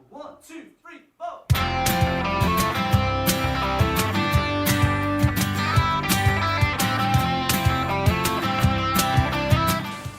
1, 2, 3, 4.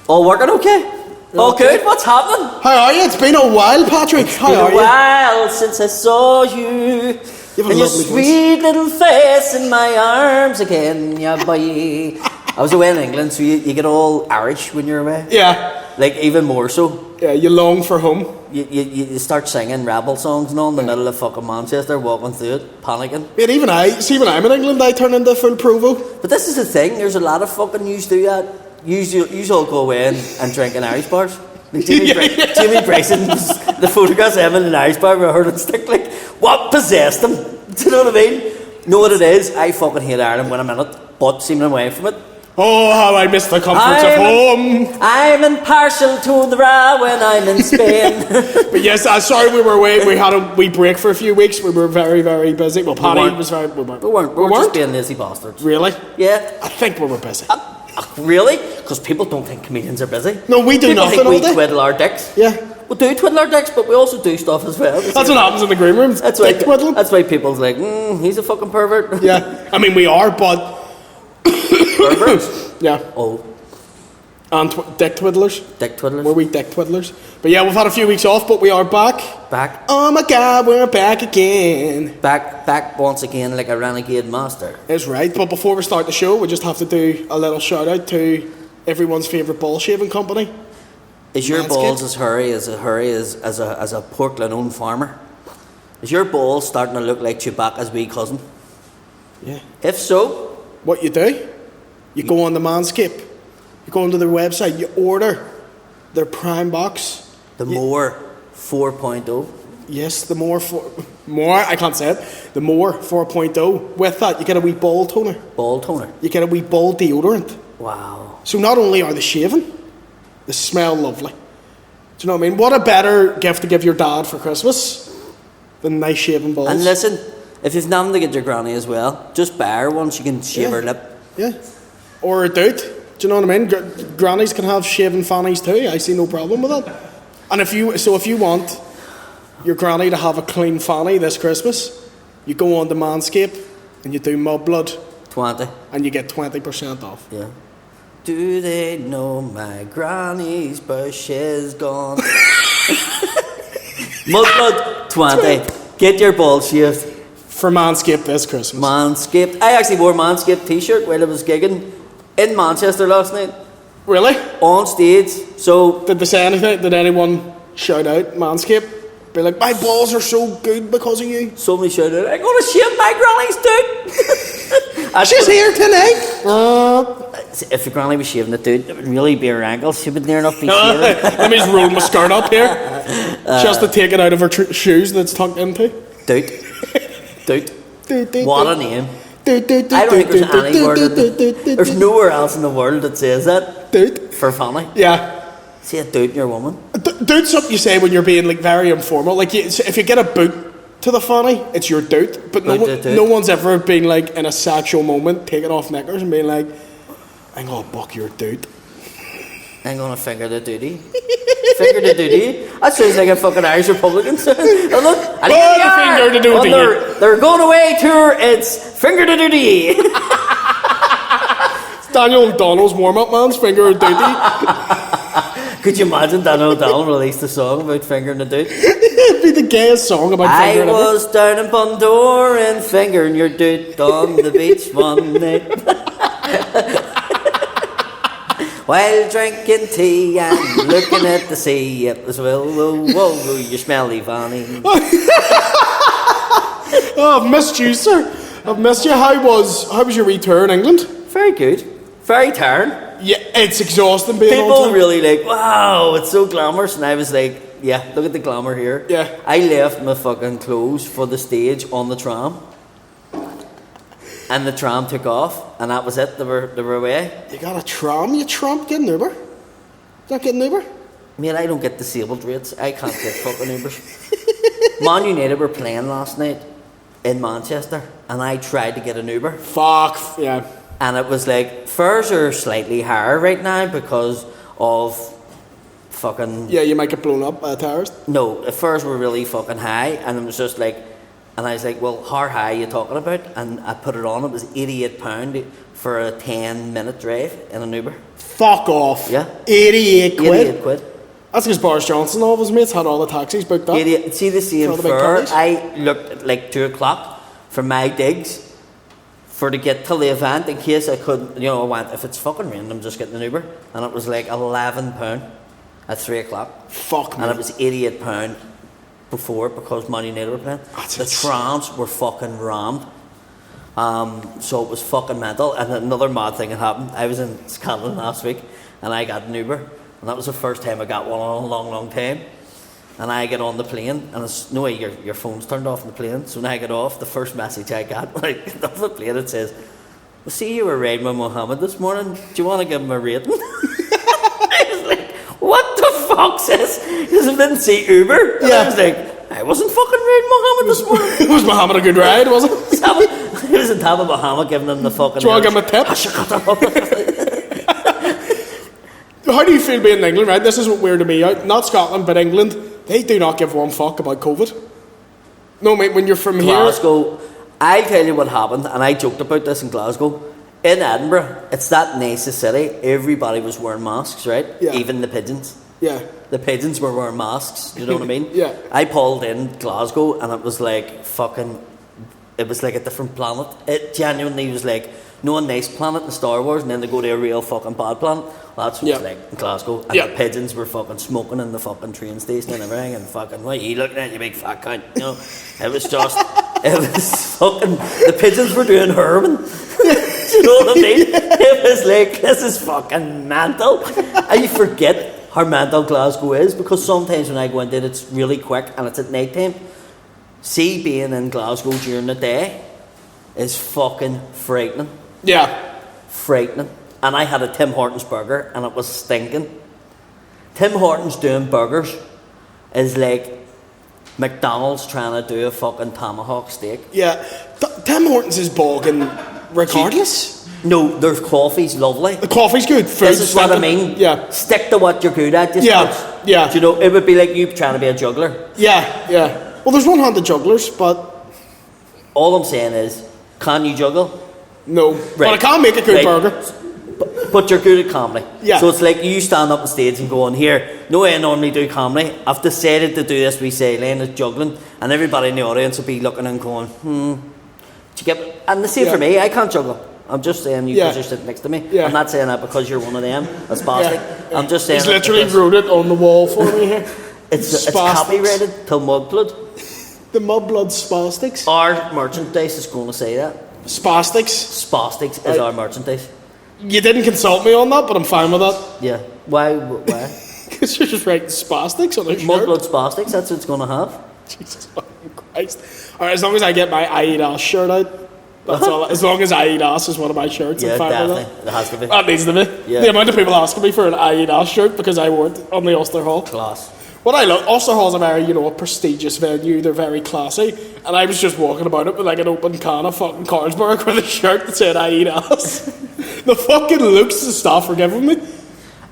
All working okay? All good? What's happening? How are you? It's been a while, Patrick. How are Been a while since I saw you. have a And your lovely sweet little face in my arms again, yeah, boy. I was away in England, so you get all Irish when you're away. Yeah. Like, even more so. Yeah, you long for home. You start singing rebel songs and all in the middle of fucking Manchester, walking through it, panicking. Mate, even when I'm in England, I turn into full Provo. But this is the thing, there's a lot of fucking used to do that. You all go away and drink in Irish bars. Like Jimmy Bryson, the photographs of him in an Irish bar where I heard it stick. Like, what possessed him? Do you know what I mean? Know what it is? I fucking hate Ireland when I'm in it, but seeming away from it. Oh, how I miss the comforts of home. I'm impartial to the raw when I'm in Spain. But yes, sorry we were away. We had a wee break for a few weeks. We were very, very busy. Well, Paddy was very... We weren't just being lazy bastards. Really? Yeah. I think we were busy. Really? Because people don't think comedians are busy. No, we do nothing all People think day. we twiddle our dicks. Yeah. We do twiddle our dicks, but we also do stuff as well. That's what happens in the green rooms. That's why, Dick twiddling. that's why people's like, he's a fucking pervert. Yeah. I mean, we are, but... Perverts? Yeah. Oh. And dick twiddlers. Dick twiddlers. We're weak dick twiddlers. But yeah, we've had a few weeks off, but we are back. Back. Oh my God, we're back again. Back once again like a renegade master. That's right. But before we start the show, we just have to do a little shout out to everyone's favourite ball shaving company. Is your Manscaped. balls as hairy as a Portland-owned farmer? Is your balls starting to look like Chewbacca's wee cousin? Yeah. If so, What you do? You go on the Manscaped. You go onto their website. You order their Prime box. the more 4.0. Yes, the more. I can't say it. The more 4.0. With that, you get a wee ball toner. Ball toner. You get a wee ball deodorant. Wow. So not only are they shaving, they smell lovely. Do you know what I mean? What a better gift to give your dad for Christmas than nice shaving balls. And listen, if you've nothing to get your granny as well, just buy her one. She can shave her lip. Yeah. Or a dude. Do you know what I mean? Grannies can have shaving fannies too. I see no problem with that. And if you want your granny to have a clean fanny this Christmas, you go on to Manscaped and you do MUDBLOOD 20. and you get 20% off. Yeah. Do they know my granny's bush is gone? MUDBLOOD 20. Get your balls shaved. For Manscaped this Christmas. Manscaped. I actually wore a Manscaped t-shirt while I was gigging in Manchester last night. Really? On stage. So, Did they say anything? Did anyone shout out Manscaped? Be like, my balls are so good because of you. somebody shouted, I'm going to shave my granny's dude. She's here tonight. If your granny was shaving the dude, it would really be her ankles. She would near enough be shaving. Let me just roll my skirt up here. She has to take it out of her shoes that's tucked into. Dude. Dude. Dude. What a name. I I don't think there's any word there's nowhere else in the world that says that Dude. for funny. Yeah. Say a dude and your woman. Dude's something you say when you're being like very informal. Like if you get a boot to the funny, it's your dude. But no one's ever been like in a sexual moment taking off knickers and being like, I'm gonna buck your dude. I'm gonna finger the duty. Finger the duty. That sounds like a fucking Irish Republican. And look, and here they are finger the duty. on their going away tour. It's finger the duty. It's Daniel O'Donnell's warm-up man's finger or duty. Could you imagine Daniel O'Donnell released a song about fingering the dude? It'd be the gayest song about I fingering was down in Bundoor and fingering your dude on the beach one night. While drinking tea and looking at the sea, it was whoa, you smelly fanny. Oh, I've missed you, sir. I've missed you. How was your return in England? Very good. Very tiring. Yeah, it's exhausting being on People tour. really like, wow, it's so glamorous. And I was like, yeah, look at the glamour here. Yeah. I left my fucking clothes for the stage on the tram. And the tram took off, and that was it. They were away. You got a tram, you tramp, get an Uber. Not getting Uber? Mate, I don't get disabled rates. I can't get fucking Ubers. Man United were playing last night in Manchester, and I tried to get an Uber. Fuck, yeah. And it was like, fares are slightly higher right now because of fucking... Yeah, you might get blown up by a terrorist. No, the fares were really fucking high, and it was just like... And I was like, well, how high are you talking about? And I put it on, it was £88 for a 10-minute drive in an Uber. Fuck off. Yeah. 88 quid. 88 quid. That's because Boris Johnson and all of his mates had all the taxis booked up. See the same fare, I looked at like 2 o'clock for my digs to get till the event in case I couldn't, you know, I went, if it's fucking raining, I'm just getting an Uber. And it was like £11 at 3 o'clock. Fuck me. And it was £88 before because Man United were playing. The trams were fucking rammed. So it was fucking mental. And another mad thing had happened. I was in Scotland last week and I got an Uber. And that was the first time I got one in a long, long time. And I get on the plane and it's no way your phone's turned off on the plane. So when I get off, the first message I got when I get off the plane, it says, "I see you were riding with Mohammed this morning. Do you want to give him a rating?" I was like, what the fuck, sis? Because I didn't see Uber. And I was like, I wasn't fucking riding Mohammed this morning. Was Mohammed a good ride, was it? He was on top of Mohammed giving him the fucking... Do you want to give him a tip? How do you feel being in England, right? This is what weird to me. Not Scotland, but England. They do not give one fuck about COVID. No, mate, when you're from Glasgow, I'll tell you what happened, and I joked about this in Glasgow. In Edinburgh, it's that nice a city. Everybody was wearing masks, right? Yeah. Even the pigeons. Yeah. The pigeons were wearing masks, you know what I mean? Yeah. I pulled in Glasgow, and it was like fucking... It was like a different planet. It genuinely was like... No, a nice planet in Star Wars, and then they go to a real fucking bad planet. Well, that's what it's like in Glasgow. And the pigeons were fucking smoking in the fucking train station and everything, and fucking, what are you looking at, you big fat cunt? You know, it was just, it was fucking, the pigeons were doing heroin. You know what I mean? It was like, this is fucking mental. And you forget how mental Glasgow is, because sometimes when I go into it, it's really quick, and it's at night time. See, being in Glasgow during the day is fucking frightening. Yeah. Frightening. And I had a Tim Hortons burger and it was stinking. Tim Hortons doing burgers is like McDonald's trying to do a fucking tomahawk steak. Yeah. Tim Hortons is bogging regardless. No, their coffee's lovely. The coffee's good. This is what I mean. Yeah. Stick to what you're good at. Yeah. Yeah. Do you know, it would be like you trying to be a juggler. Yeah. Yeah. Well, there's one-handed jugglers, but... All I'm saying is, can you juggle? No. Right. But I can't make a good burger. But you're good at comedy. Yeah. So it's like you stand up on stage and go on here. No way I normally do comedy. I've decided to do this we say Lane is juggling, and everybody in the audience will be looking and going, Do you get it? And the same for me, I can't juggle. I'm just saying you because you're sitting next to me. Yeah. I'm not saying that because you're one of them. That's spastic. Yeah. I'm just saying. He's literally wrote it on the wall for me here. It's copyrighted till MUDBLOOD. The MUDBLOOD Spastics. Our merchandise is going to say that. Spastics. Spastics is our merchandise. You didn't consult me on that, but I'm fine with that. Yeah. Why? Because you're just writing Spastics on a shirt. MUDBLOOD Spastics, that's what it's going to have. Jesus fucking Christ. Alright, as long as I get my I Eat Ass shirt out, that's all. As long as I Eat Ass is one of my shirts, I'm fine definitely. with that. It has to be. That needs to be. Yeah. The amount of people asking me for an I Eat Ass shirt because I wore it on the Ulster Hall. Class. What I love, Ulster Hall's a very, a prestigious venue. They're very classy. And I was just walking about it with like an open can of fucking Carlsberg with a shirt that said I Eat Ass. The fucking looks the staff were giving me.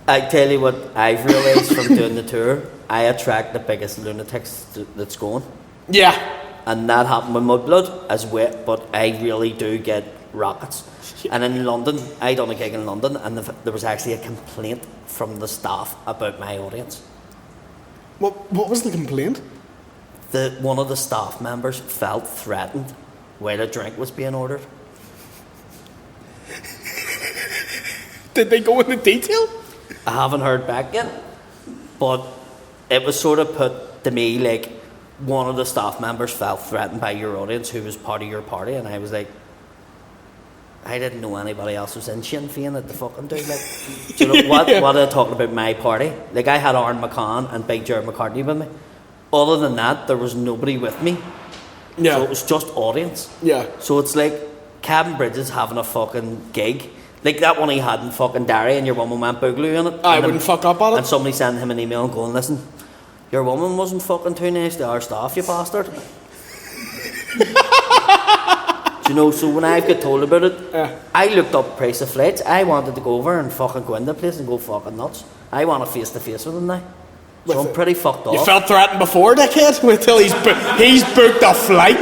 I tell you what I've realised from doing the tour, I attract the biggest lunatics that's going. Yeah. And that happened with MUDBLOOD as well, but I really do get rockets. And in London, I done a gig in London, and there was actually a complaint from the staff about my audience. What was the complaint? One of the staff members felt threatened while a drink was being ordered. Did they go into detail? I haven't heard back yet, but it was sort of put to me like one of the staff members felt threatened by your audience who was part of your party, and I was like, I didn't know anybody else was in Sinn Féin at the fucking do. Like, do you know what? What are they talking about my party? Like, I had Aaron McCann and Big Gerard McCartney with me. Other than that, there was nobody with me. Yeah. So it was just audience. Yeah. So it's like Kevin Bridges having a fucking gig. Like that one he had in fucking Derry, and your woman went boogaloo in it. I wouldn't fuck up on it. And somebody sent him an email and going, listen, your woman wasn't fucking too nice to our staff, you bastard. Do you know, so when I got told about it, I looked up the price of flights. I wanted to go over and fucking go in the place and go fucking nuts. I want a face-to-face with him now. So I'm pretty fucked off. You felt threatened before, dickhead? Until he's booked a flight.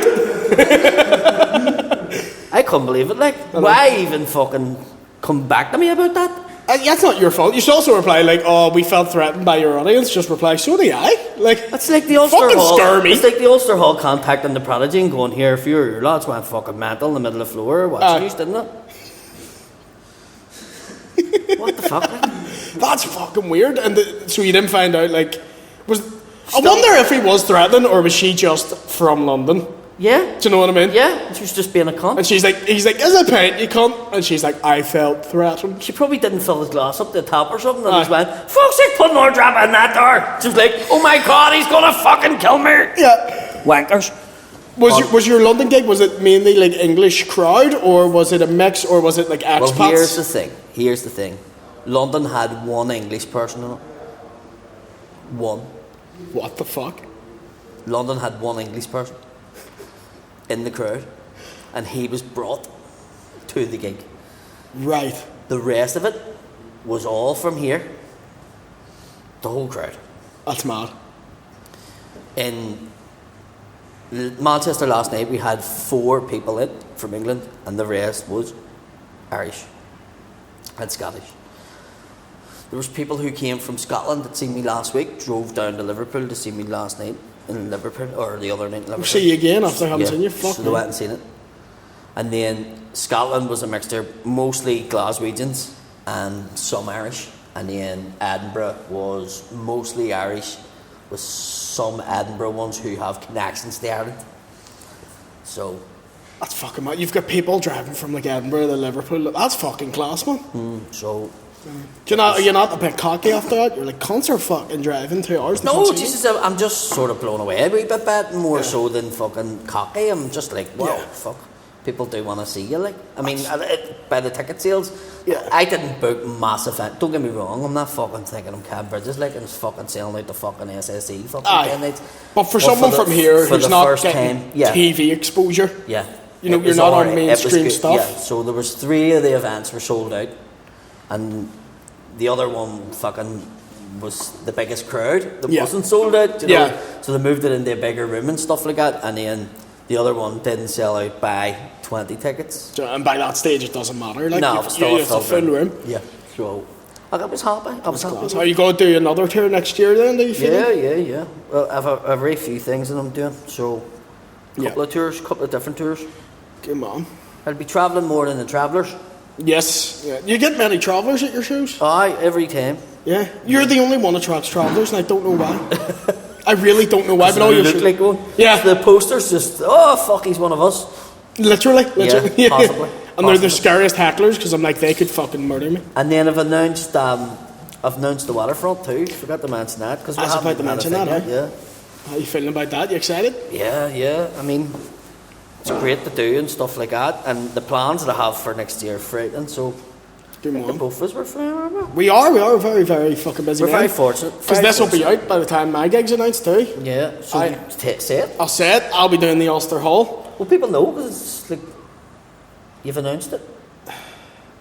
I couldn't believe it. Like, why even fucking come back to me about that? That's not your fault. You should also reply like, "Oh, we felt threatened by your audience." Just reply, "So do I." Like, that's like the Ulster fucking Hall. scare me. It's like the Ulster Hall contacting the Prodigy and going, "Here, if your lads went fucking mental in the middle of the floor watching you, didn't it?" What the fuck? Like? That's fucking weird. And so you didn't find out, like, I wonder if he was threatening or was she just from London? Yeah. Do you know what I mean? Yeah. She was just being a cunt. And he's like, "Is it paint, you cunt?" And she's like, "I felt threatened." She probably didn't fill his glass up to the top or something and just went, "Fuck's sake, put more drop in that door." She was like, "Oh my god, he's gonna fucking kill me." Yeah. Wankers. Was your London gig, was it mainly like English crowd or was it a mix or was it like expats? Well, here's the thing. London had one English person in it. One. What the fuck? London had one English person in the crowd, and he was brought to the gig. Right. The rest of it was all from here. The whole crowd. That's mad. In Manchester last night, we had 4 people in from England, and the rest was Irish and Scottish. There was people who came from Scotland that seen me last week, drove down to Liverpool to see me last night in Liverpool, or the other night in Liverpool. We'll see you again after having seen you. Fuck so they went and seen it. And then Scotland was a mixture, mostly Glaswegians and some Irish. And then Edinburgh was mostly Irish, with some Edinburgh ones who have connections to Ireland. So that's fucking mad. You've got people driving from like Edinburgh to Liverpool. That's fucking class, man. So you're not a bit cocky after that? You're like, cunts are fucking driving 2 hours. No, Jesus, I'm just sort of blown away a wee bit more so than fucking cocky. I'm just like, wow, fuck. People do want to see you, like. I mean, by the ticket sales, I didn't book massive. Don't get me wrong, I'm not fucking thinking I'm Cam Bridges, like, and selling out the fucking SSE fucking 10 nights. But for someone from here who's not getting TV exposure, you're not on mainstream stuff. Yeah, so there was 3 of the events were sold out, and the other one fucking was the biggest crowd that wasn't sold out. You know? So they moved it into a bigger room and stuff like that, and then the other one didn't sell out by 20 tickets. And by that stage, it doesn't matter. Like, no, it's a full room. Yeah. So I was happy. Are you going to do another tour next year then? Do you feel? Yeah. Well, I have a very few things that I'm doing. So couple of tours, couple of different tours. Come on. I'll be travelling more than the travellers. Yes. Yeah. You get many travellers at your shows? Aye, every time. Yeah. You're the only one that attracts travellers, and I don't know why. I really don't know why, but all you look like one. Yeah. The posters just, oh fuck, he's one of us. Literally. Yeah, possibly. And they're the scariest hecklers because I'm like, they could fucking murder me. And then I've announced the waterfront too. Forgot to mention that because I was about to mention that. Yeah. How you feeling about that? You excited? Yeah. I mean, it's great to do and stuff like that. And the plans that I have for next year are frightening. So. Both of us were free. We are very, very fucking busy. We're very fortunate. Because this will be out by the time my gig's announced too. Yeah, so say it. I'll say it. I'll be doing the Ulster Hall. Well, people know because it's like you've announced it.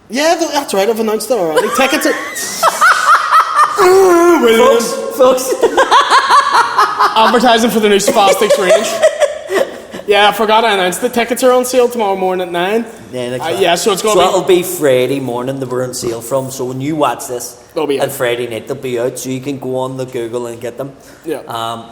Yeah, that's right. I've announced it already. Tickets are. Folks. Advertising for the new Spastics range. Yeah, I forgot I announced the tickets are on sale tomorrow morning at 9. So it's going to be... it'll be Friday morning that we're on sale from, so when you watch this, they'll be and Friday night they'll be out, so you can go on the Google and get them. Yeah.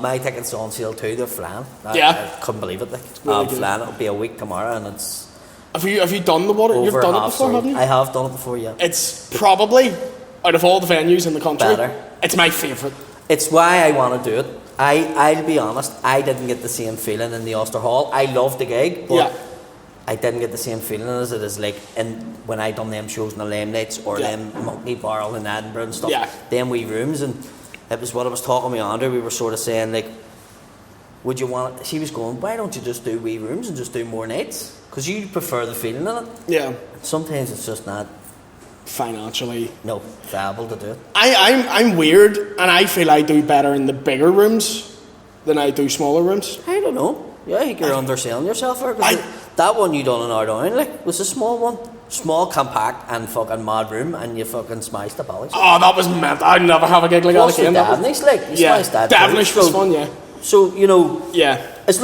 My tickets are on sale too, they're flying. I couldn't believe it. Like. Flying, it'll be a week tomorrow and it's... Have you done the water? You've done it before, haven't you? I have done it before, yeah. It's probably, out of all the venues in the country, better. It's my favourite. It's why I want to do it. I'll be honest, I didn't get the same feeling in the Ulster Hall. I loved the gig, but I didn't get the same feeling as it is like when I done them shows in the Lame Nights or them Monkey Barrel in Edinburgh and stuff. Yeah. Them wee rooms, and it was what I was talking with Andrew. We were sort of saying like, would you want? She was going, why don't you just do wee rooms and just do more nights? Because you prefer the feeling in it. Yeah. Sometimes it's just not financially viable to do it. I'm weird, and I feel I do better in the bigger rooms than I do smaller rooms. I don't know. Yeah, I think you're underselling yourself there. That one you done in Ardown, like, was a small one. small, compact, and fucking mad room, and you fucking smash the ballys. Oh, that was meant. I'd never have a gig like that again. Davnish, like, you smash that. Davnish was fun, yeah. So, you know, yeah. It's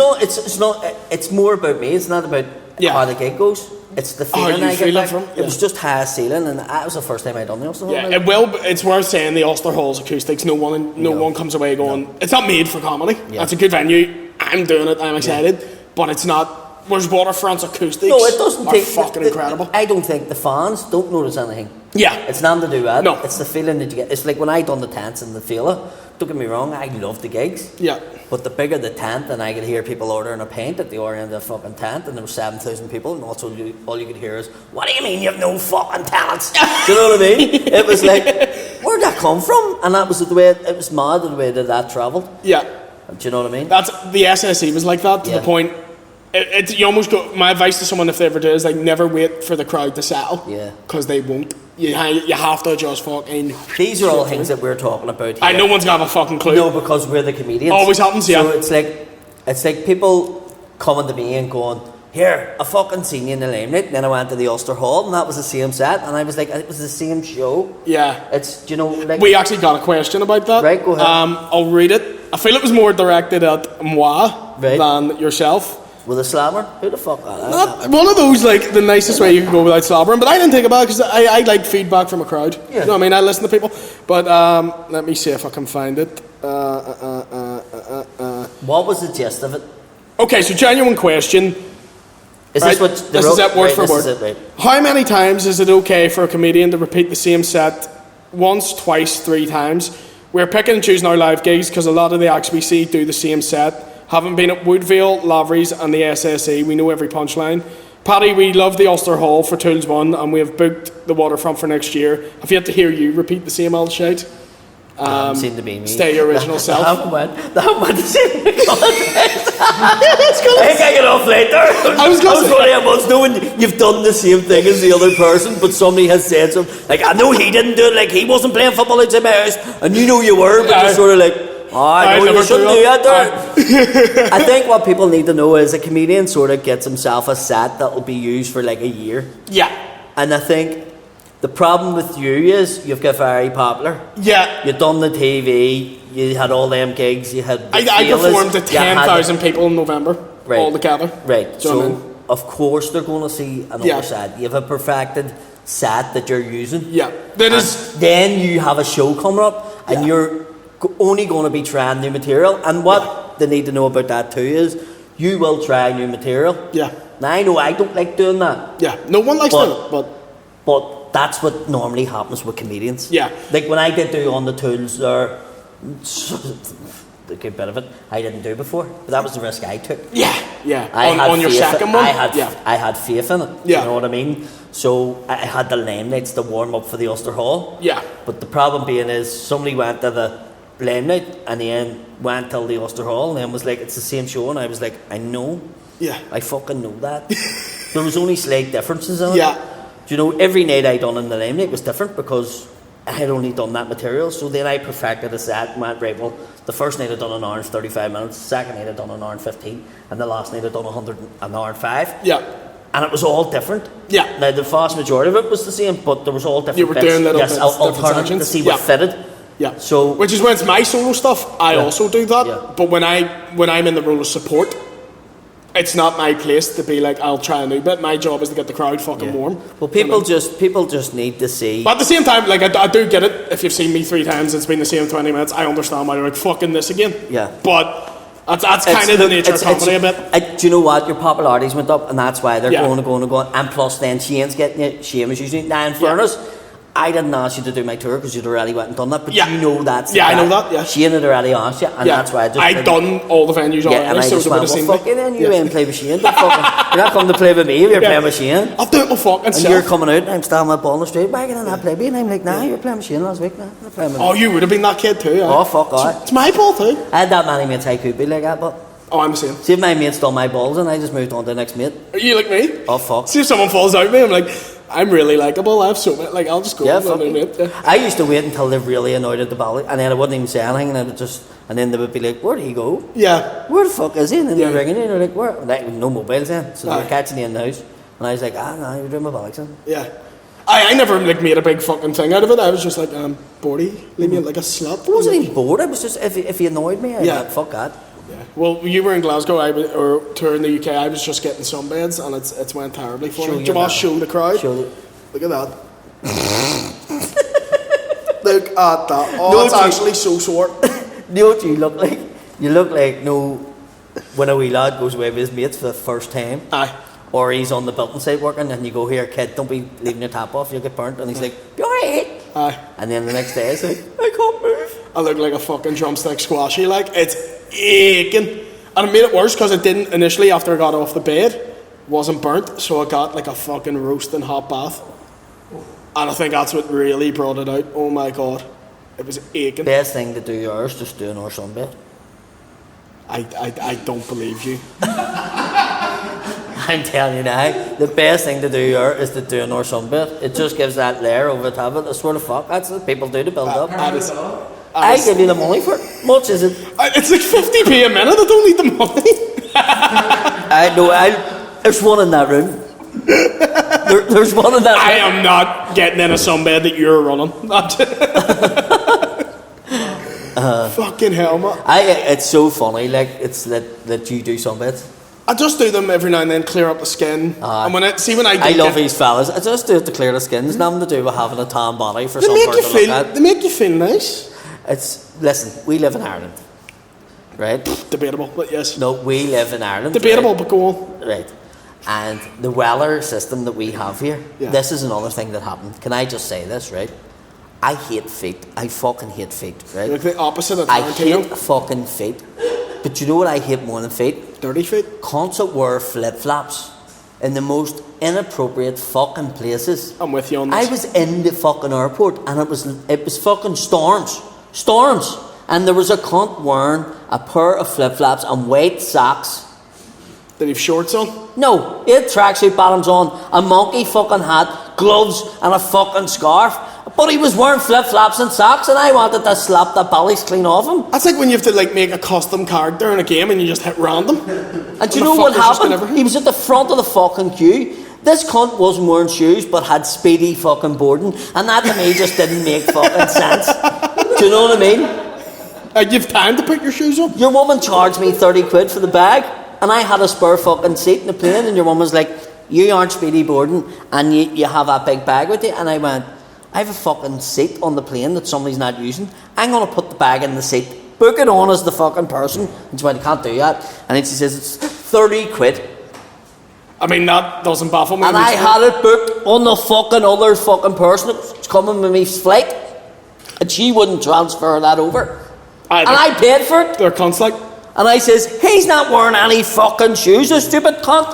more about me, it's not about how the gig goes. It's the feeling I get back. It was just high ceiling, and that was the first time I'd done the Ulster Hall. Yeah, it's worth saying the Ulster Hall's acoustics, no one comes away going, it's not made for comedy. Yeah. It's a good venue, I'm doing it, I'm excited, but it's not, whereas Waterfront's acoustics are fucking incredible. I don't think the fans don't notice anything. Yeah. It's nothing to do with that. No. It's the feeling that you get. It's like when I done the tents in the Fela, don't get me wrong, I love the gigs. Yeah. But the bigger the tent, and I could hear people ordering a pint at the other end of the fucking tent, and there were 7,000 people, and also all you could hear is, "What do you mean you have no fucking talents?" Do you know what I mean? It was like, where'd that come from? And that was the way. It was mad the way that travelled. Yeah. Do you know what I mean? That's the SSE was like that to the point. You almost go. My advice to someone if they ever do is like never wait for the crowd to settle. Yeah. Because they won't. You have to just fucking. These are all things that we're talking about here. No one's got a fucking clue. No, because we're the comedians. Always happens, yeah. So it's like people coming to me and going, "Here, I fucking seen you in the Limelight." And then I went to the Ulster Hall, and that was the same set, and I was like, it was the same show. Yeah. It's like we actually got a question about that. Right, go ahead. I'll read it. I feel it was more directed at moi than yourself. With a slammer? Who the fuck are that? One of those, like, the nicest way you can go without slobbering. But I didn't think about it because I like feedback from a crowd. Yeah. You know what I mean? I listen to people. But let me see if I can find it. What was the gist of it? Okay, so genuine question. Is this what this is it, word for word. This is it, right. How many times is it okay for a comedian to repeat the same set once, twice, 3 times? We're picking and choosing our live gigs because a lot of the acts we see do the same set. Having been at Woodvale, Lavery's and the SSE, we know every punchline. Paddy, we love the Ulster Hall for Tools 1 and we have booked the Waterfront for next year. I've yet to hear you repeat the same old shout. Seem to be me. Stay your original self. That went the same contest. I think I get off later. I was going to knowing you've done the same thing as the other person, but somebody has said something. Like, I know he didn't do it, like he wasn't playing football outside my house, and you know you were, but you're sort of like, I know you shouldn't do that. I think what people need to know is a comedian sort of gets himself a set that will be used for like a year. Yeah. And I think the problem with you is you've got very popular. Yeah. You've done the TV, you had all them gigs, you had... I performed to 10,000 people in November, all together. Right, so of course they're going to see another set. You have a perfected set that you're using. Yeah. Then you have a show coming up and you're only going to be trying new material, and what they need to know about that too is you will try new material. Yeah. Now I know I don't like doing that. Yeah. No one likes doing it, but that's what normally happens with comedians. Yeah. Like when I did do On the Tools there, the good bit of it I didn't do before, but that was the risk I took. Yeah. Yeah. On your second one. I had faith in it. Yeah. You know what I mean? So I had the Limelights to warm up for the Ulster Hall. Yeah. But the problem being is somebody went to the Limelight and then went till the Ulster Hall and then was like, it's the same show, and I was like, I know. Yeah. I fucking know that. There was only slight differences in it. Yeah. Do you know, every night I done in the Limelight was different because I had only done that material. So then I perfected a set and went, right, well, the first night I done an hour and 35 minutes, the second night I done an hour and 15, and the last night I done an hour and 5. Yeah. And it was all different. Yeah. Now the vast majority of it was the same, but there was all different. You were doing little bits, alternative to see what fitted. Yeah. So, which is when it's my solo stuff, I also do that. Yeah. But when I'm in the role of support, it's not my place to be like, I'll try a new bit. My job is to get the crowd fucking warm. Well, people just need to see. But at the same time, like I do get it. If you've seen me 3 times, it's been the same 20 minutes. I understand why you're like fucking this again. Yeah. But that's kind of the nature of comedy a bit. Do you know what? Your popularity's went up, and that's why they're going. And plus, then Shane's getting it. Shane was usually. Now, in fairness, I didn't ask you to do my tour because you'd already went and done that, but you know that's I know that, yeah. Shane had already asked you, and that's why I just... I'd done all the venues already, and I just went, well, fuck it then, you ain't play with Shane. You're not coming to play with me, you're playing with Shane. I'll do it my fucking self. And you're coming out, and I'm standing my ball on the street, why can I not play with you? And I'm like, nah, you're playing with Shane last week, nah, I'm playing with you would have been that kid too, yeah. Oh, fuck that. It's my ball too. I had that many mates I could be like that, but... Oh, I'm the same. See if my mate stole my balls and I just moved on to the next mate. Are you like me? Oh, fuck. See if someone falls out at me, I'm like, I'm really likeable, I have so many, like, I'll just go fuck it. Yeah. I used to wait until they're really annoyed at the ballot, and then I wouldn't even say anything, and I would just, and then they would be like, where'd he go? Yeah. Where the fuck is he? And then they're ringing you, and they're like, where? Like, no mobiles then, so they're catching you in the house. And I was like, no, you're doing my bollocks in. Yeah. I never like made a big fucking thing out of it. I was just like, Bordy, leave me like a slut. I wasn't even bored. I was just, if he annoyed me, I was like, fuck that. Yeah. Well, you were in Glasgow, or touring the UK. I was just getting sunbeds, and it's went terribly for me. Do you want to show the crowd? Look at that. Look at that. Oh, it's actually so sore. You know what you look like? You look like, when a wee lad goes away with his mates for the first time. Aye. Or he's on the building site working, and you go, here, kid, don't be leaving your tap off, you'll get burnt. And he's like, be alright. Aye. And then the next day, he's like, I can't move. I look like a fucking drumstick squashy, like, it's aching. And it made it worse because it didn't, initially, after I got off the bed, wasn't burnt, so I got like a fucking roasting hot bath. And I think that's what really brought it out. Oh my god. It was aching. Best thing to do yours, just do an or sunbed. I don't believe you. I'm telling you now, the best thing to do here is to do an or sunbed. It just gives that layer over the top of it. I swear to fuck, that's what people do to build up. I give you the money for it. Much is it? It's like 50p a minute, I don't need the money. There's one in that room. There's one in that room. I am not getting in a sunbed that you're running. Fucking hell, man. It's so funny, like, it's that you do sunbeds. I just do them every now and then, clear up the skin. And when I love these fellas. I just do it to clear the skin. It's nothing to do with having a tan body for some person to look at. They make you feel nice. Listen, we live in Ireland, right? Debatable, but yes. No, we live in Ireland. Debatable, right? But go on. Right. And the weather system that we have here, this is another thing that happened. Can I just say this, right? I hate feet. I fucking hate feet, right? Like the opposite of Tarantino. I hate fucking feet. But you know what I hate more than feet? Dirty feet. Cunts that wear flip-flops in the most inappropriate fucking places. I'm with you on this. I was in the fucking airport and it was fucking storms. And there was a cunt wearing a pair of flip-flops and white socks. Did he have shorts on? No, he had tracksuit bottoms on, a monkey fucking hat, gloves and a fucking scarf. But he was wearing flip-flops and socks and I wanted to slap the bellies clean off him. That's like when you have to like make a custom character in a game and you just hit random. And do you know what happened? He was at the front of the fucking queue. This cunt wasn't wearing shoes but had speedy fucking boarding. And that to me just didn't make fucking sense. Do you know what I mean? You've time to put your shoes on? Your woman charged me 30 quid for the bag. And I had a spare fucking seat in the plane and your woman was like, you aren't speedy boarding and you have that big bag with you. And I went, I have a fucking seat on the plane that somebody's not using. I'm going to put the bag in the seat, book it on as the fucking person. And she went, I can't do that. And then she says, it's 30 quid. I mean, that doesn't baffle me. And I had it booked on the fucking other fucking person that was coming with me flight. And she wouldn't transfer that over. And I paid for it. They're cunts like. And I says, he's not wearing any fucking shoes, you stupid cunt.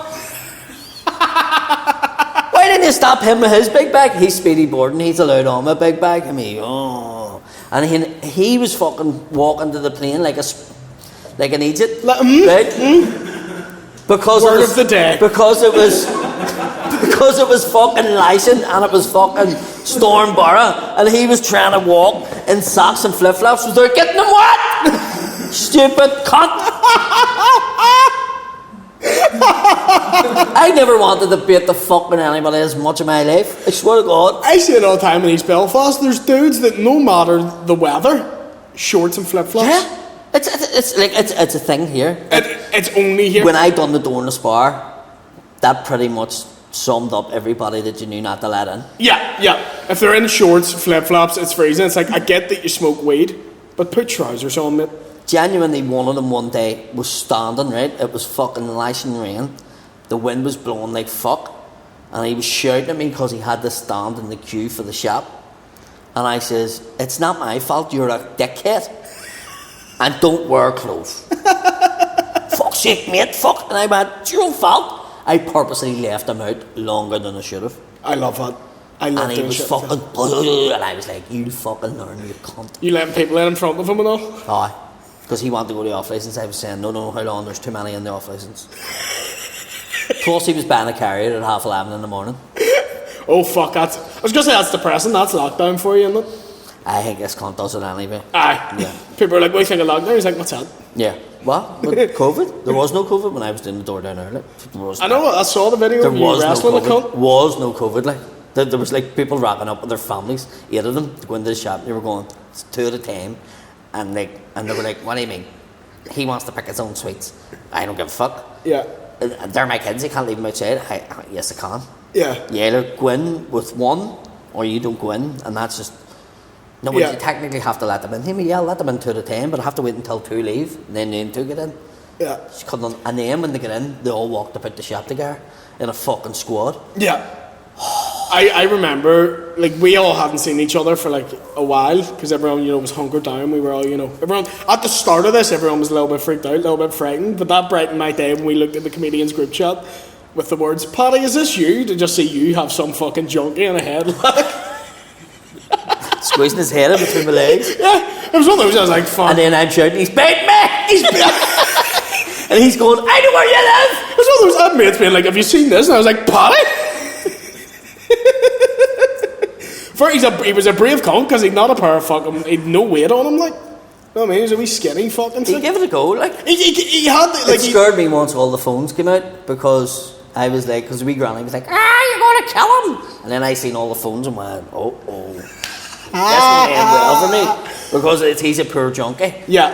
Why didn't you stop him with his big bag? He's speedy boarding, he's allowed on my big bag. And And he was fucking walking to the plane like an idiot. Right? Because Word of the day. Because it was fucking licensed and it was fucking Stormborough. And he was trying to walk in socks and flip-flops. Was there getting him wet? Stupid cunt. I never wanted to beat the fuck with anybody as much in my life. I swear to God. I see it all the time in East Belfast. There's dudes that no matter the weather, shorts and flip-flops. Yeah. It's a thing here. It's only here. When I done the door in the spar, that pretty much summed up everybody that you knew not to let in. Yeah. If they're in shorts, flip-flops, it's freezing. It's like, I get that you smoke weed, but put trousers on, mate. Genuinely, one of them one day was standing, right? It was fucking lashing rain. The wind was blowing like fuck. And he was shouting at me because he had to stand in the queue for the shop. And I says, it's not my fault, you're a dickhead. And don't wear clothes. Fuck's sake, mate, fuck. And I went, it's your own fault. I purposely left him out longer than I should have. I love that. I love and he was fucking, and I was like, you fucking learn, you cunt. You letting people in front of him and all? Aye. Because he wanted to go to the off license. I was saying, no, how long? There's too many in the off license. Plus, he was buying a carrier at 11:30 in the morning. Oh, fuck, I was going to say that's depressing. That's lockdown for you, isn't it? I think this cunt does it anyway. Aye. Yeah. People are like, what do you think of lockdown? He's like, what's that? Yeah. What? With COVID? There was no COVID when I was doing the door down earlier. I know, I saw the video There of you was no wrestling the COVID. cunt. Was no COVID. Like there was like people racking up with their families, 8 of them, to go into the shop. They were going 2 at a time, and they were like, "What do you mean? He wants to pick his own sweets. I don't give a fuck. Yeah. They're my kids. They can't leave them outside. Yes, I can. Yeah. You either go in with one, or you don't go in, and that's just. No, but you technically have to let them in. Yeah, I'll let them in 2 at a time, but I have to wait until 2 leave, and then 2 get in. Yeah. And then when they get in, they all walked about the shop together in a fucking squad. Yeah. I remember, like, we all hadn't seen each other for like a while because everyone, was hunkered down. We were all, everyone at the start of this, everyone was a little bit freaked out, a little bit frightened. But that brightened my day when we looked at the comedians group chat with the words, "Paddy, is this you?" To just see you have some fucking junkie in a headlock. Squeezing his head in between my legs. Yeah, it was one of those. I was like, "Fuck!" And then I'm shouting, "He's bait me! He's bait!" And he's going, "I know where you live." It was one of those. I had mates being like, "Have you seen this?" And I was like, "Paddy." He was a brave cunt because he'd not a pair of fucking, he'd no weight on him, like. You know what I mean? He was a wee skinny fucking He thing. gave it a go, like. He had, like. It scared me once all the phones came out because I was like, because wee granny was like, "You're going to kill him." And then I seen all the phones and went, oh. That's going to end well for me because he's a poor junkie. Yeah.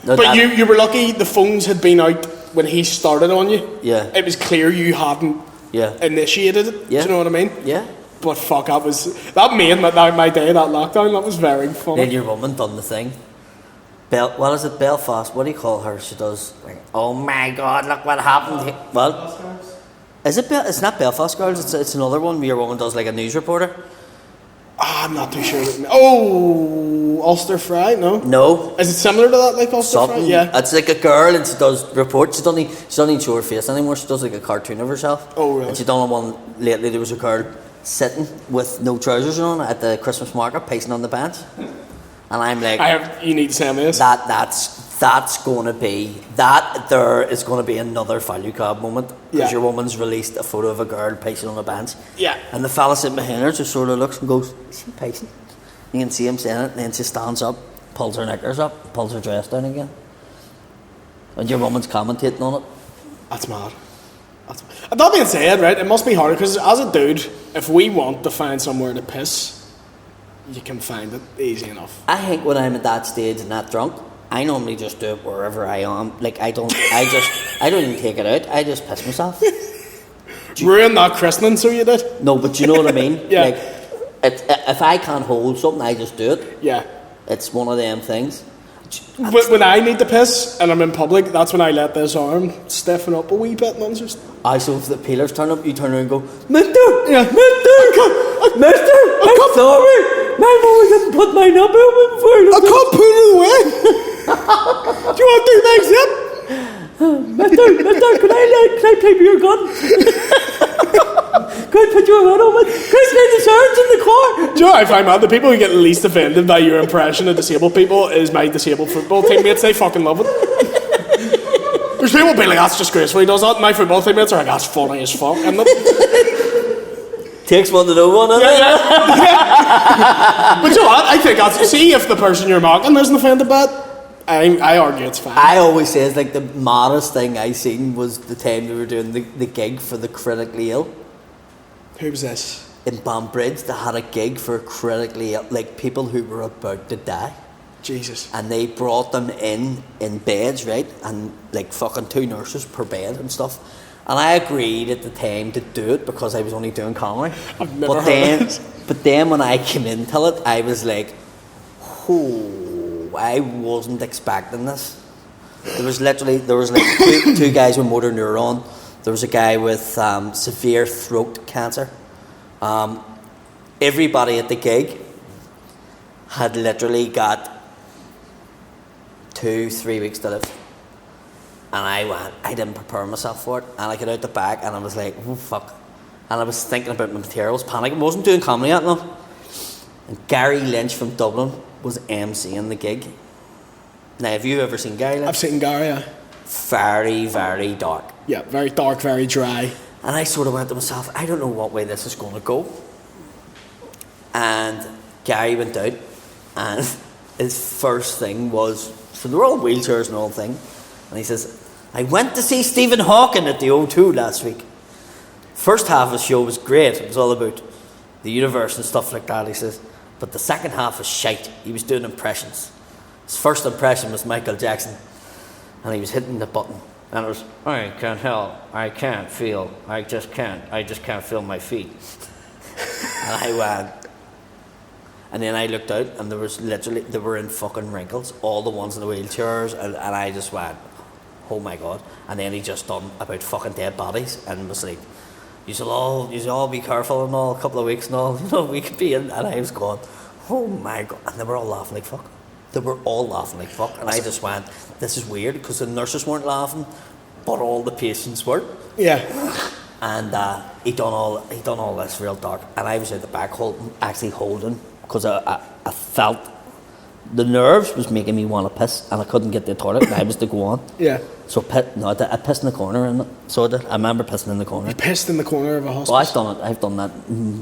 No, but you were lucky the phones had been out when he started on you. Yeah. It was clear you hadn't initiated it. Yeah. Do you know what I mean? Yeah. But fuck, that made my day, that lockdown, that was very funny. Then your woman done the thing. What is it, Belfast? What do you call her? She does, like, "Oh my God, look what happened here." Well, is it? It's not Belfast Girls. It's another one where your woman does like a news reporter. I'm not too sure. Oh, Ulster Fry? No. Is it similar to that, like Ulster Fry? Yeah. It's like a girl and she does reports. She doesn't even show her face anymore. She does like a cartoon of herself. Oh, really? And she done one lately. There was a girl sitting with no trousers on at the Christmas market, pacing on the bench. And I'm like, you need to send me this. That's going to be, there is going to be another value cab moment. Because your woman's released a photo of a girl pacing on a bench. Yeah. And the fella sitting behind her just sort of looks and goes, "Is he pacing?" You can see him saying it, and then she stands up, pulls her knickers up, pulls her dress down again. And your woman's commentating on it. That's mad. That being said, right, it must be harder because as a dude, if we want to find somewhere to piss, you can find it easy enough. I think when I'm at that stage and that drunk, I normally just do it wherever I am. Like I don't even take it out. I just piss myself. Ruin that christening, so you did? No, but you know what I mean? Yeah. Like, if I can't hold something, I just do it. Yeah. It's one of them things. When I need to piss and I'm in public, that's when I let this arm stiffen up a wee bit, and just. So if the peelers turn up, you turn around and go, "Mister! Yeah. Mister! I'm sorry! My mother didn't put mine up before I can't put it away! Do you want to do things, yep? Mister, can I play with your gun? Can I put your gun on it? Can I play the surge in the car?" Do you know what I find out? The people who get least offended by your impression of disabled people is my disabled football teammates. They fucking love it. There's people being like, "That's disgraceful he does that." My football teammates are like, "That's funny as fuck." And takes one to know one, yeah. But you know what? I think see if the person you're mocking isn't offended by it, I argue it's fine. I always say it's like the maddest thing I seen was the time we were doing the gig for the critically ill. Who was this? In Banbridge, they had a gig for critically ill, like people who were about to die. Jesus. And they brought them in beds, right? And like fucking 2 nurses per bed and stuff. And I agreed at the time to do it because I was only doing comedy. I've never heard of this. But then when I came into it, I was like, I wasn't expecting this. There was like two guys with motor neuron. There was a guy with severe throat cancer. Everybody at the gig had literally got 2-3 weeks to live. And I didn't prepare myself for it. And I got out the back and I was like, oh fuck. And I was thinking about my materials, panicking. I wasn't doing comedy yet, no. And Gary Lynch from Dublin was MCing the gig. Now, have you ever seen Gary Lynch? I've seen Gary, yeah. Very, very dark. Yeah, very dark, very dry. And I sort of went to myself, I don't know what way this is going to go. And Gary went out and his first thing was, so they were all wheelchairs and all thing. And he says, I went to see Stephen Hawking at the O2 last week. First half of the show was great. It was all about the universe and stuff like that, he says. But the second half was shite. He was doing impressions. His first impression was Michael Jackson. And he was hitting the button. And it was, I can't help. I can't feel. I just can't feel my feet. And I went. And then I looked out and there was literally, they were in fucking wrinkles. All the ones in the wheelchairs. And I just went, oh my God. And then he just done about fucking dead bodies and was like, you should all be careful and all, a couple of weeks and all, you know, we could be in. And I was going, oh my God. And they were all laughing like fuck. They were all laughing like fuck. And I just went, this is weird, because the nurses weren't laughing, but all the patients were. Yeah. And he done all this real dark. And I was at the back holding, because I felt the nerves was making me want to piss, and I couldn't get the toilet, and I was to go on. Yeah. So I pissed in the corner, and so I did. I remember pissing in the corner. You pissed in the corner of a hospice? Well, I've done that.